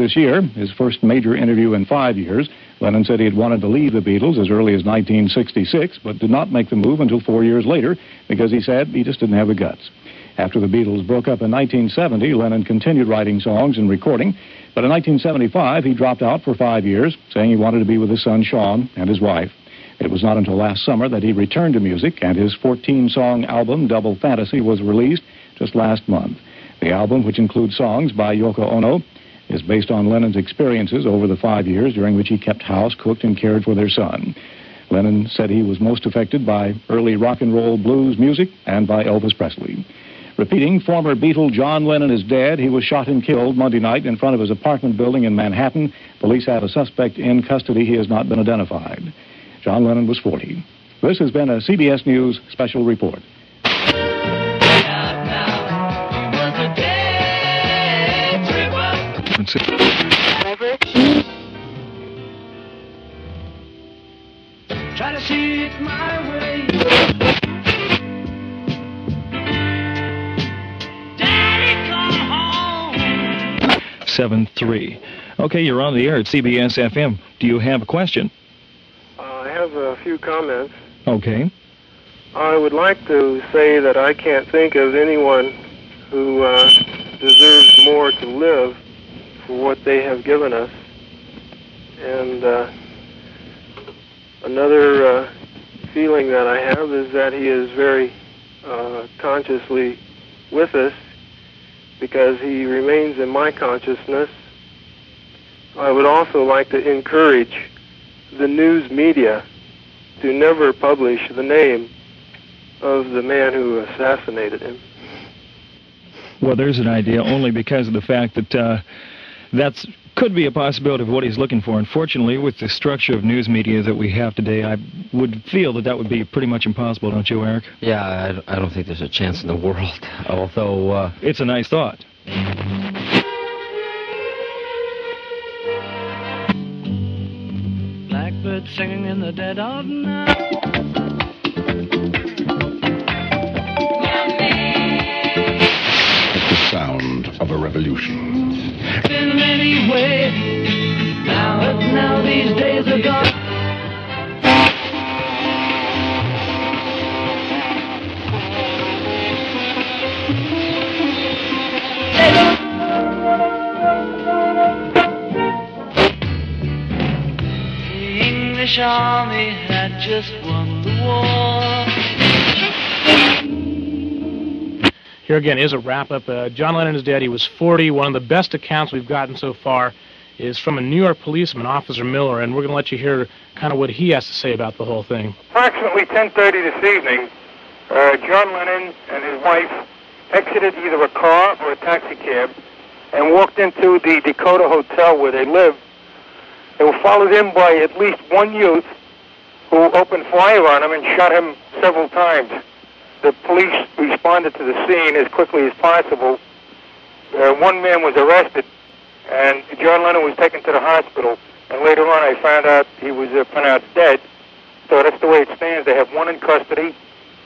this year, his first major interview in 5 years, Lennon said he had wanted to leave the Beatles as early as 1966, but did not make the move until 4 years later because he said he just didn't have the guts. After the Beatles broke up in 1970, Lennon continued writing songs and recording, but in 1975 he dropped out for 5 years, saying he wanted to be with his son Sean and his wife. It was not until last summer that he returned to music, and his 14-song album, Double Fantasy, was released just last month. The album, which includes songs by Yoko Ono, is based on Lennon's experiences over the 5 years during which he kept house, cooked, and cared for their son. Lennon said he was most affected by early rock and roll blues music and by Elvis Presley. Repeating, former Beatle John Lennon is dead. He was shot and killed Monday night in front of his apartment building in Manhattan. Police have a suspect in custody. He has not been identified. John Lennon was 40. This has been a CBS News special report. 'Try to see it my way. Daddy, come home. 7-3. Okay, you're on the air at CBS FM. Do you have a question? I have a few comments. Okay. I would like to say that I can't think of anyone who deserves more to live for what they have given us. And another feeling that I have is that he is very consciously with us because he remains in my consciousness. I would also like to encourage the news media to never publish the name of the man who assassinated him. Well, there's an idea only because of the fact that that's could be a possibility of what he's looking for. Unfortunately, with the structure of news media that we have today, I would feel that that would be pretty much impossible, don't you, Eric? Yeah, I don't think there's a chance in the world, although... It's a nice thought. Blackbird singing in the dead of night. The sound of a revolution. In any way, now these days are gone. The English army had just won the war. Here again is a wrap-up. John Lennon is dead. He was 40. One of the best accounts we've gotten so far is from a New York policeman, Officer Miller, and we're going to let you hear kind of what he has to say about the whole thing. Approximately 10:30 this evening, John Lennon and his wife exited either a car or a taxi cab and walked into the Dakota Hotel where they lived. They were followed in by at least one youth who opened fire on him and shot him several times. The police responded to the scene as quickly as possible. One man was arrested, and John Lennon was taken to the hospital. And later on, I found out he was pronounced dead. So that's the way it stands. They have one in custody,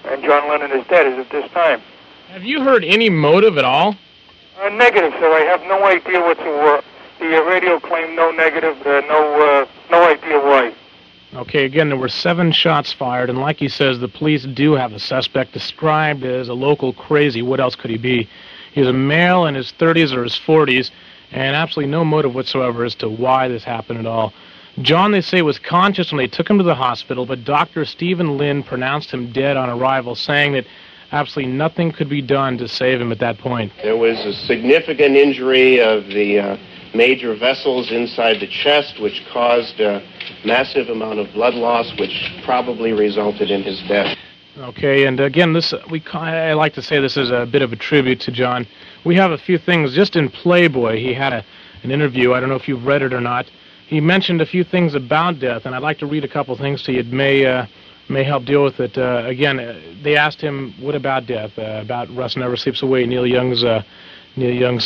and John Lennon is dead as of this time. Have you heard any motive at all? Negative, sir. I have no idea whatsoever. The radio claimed no negative, no idea why. Okay, again, there were 7 shots fired, and like he says, the police do have a suspect described as a local crazy. What else could he be? He's a male in his 30s or his 40s, and absolutely no motive whatsoever as to why this happened at all. John, they say, was conscious when they took him to the hospital, but Dr. Stephen Lynn pronounced him dead on arrival, saying that absolutely nothing could be done to save him at that point. There was a significant injury of the major vessels inside the chest, which caused a massive amount of blood loss, which probably resulted in his death. Okay, and again, I like to say this is a bit of a tribute to John. We have a few things. Just in Playboy, he had an interview. I don't know if you've read it or not. He mentioned a few things about death, and I'd like to read a couple things to you. It may help deal with it. Again, they asked him, what about death? About Rust Never Sleeps Away, Neil Young's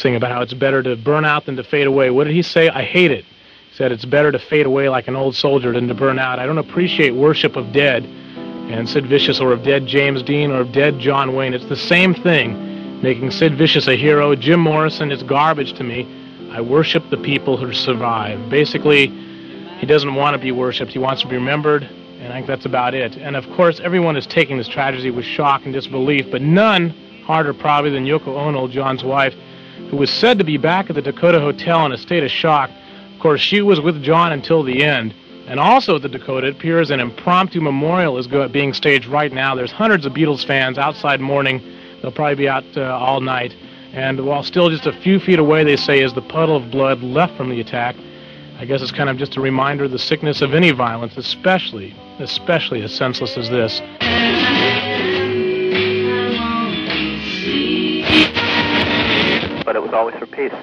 thing about how it's better to burn out than to fade away. What did he say? I hate it. He said it's better to fade away like an old soldier than to burn out. I don't appreciate worship of dead. And Sid Vicious, or of dead James Dean, or of dead John Wayne. It's the same thing, making Sid Vicious a hero. Jim Morrison is garbage to me. I worship the people who survive. Basically, he doesn't want to be worshipped. He wants to be remembered, and I think that's about it. And of course, everyone is taking this tragedy with shock and disbelief, but none harder probably than Yoko Ono, John's wife, who was said to be back at the Dakota Hotel in a state of shock. Of course, she was with John until the end. And also at the Dakota, it appears an impromptu memorial is being staged right now. There's hundreds of Beatles fans outside mourning. They'll probably be out all night. And while still just a few feet away, they say, is the puddle of blood left from the attack. I guess it's kind of just a reminder of the sickness of any violence, especially as senseless as this. But it was always for peace.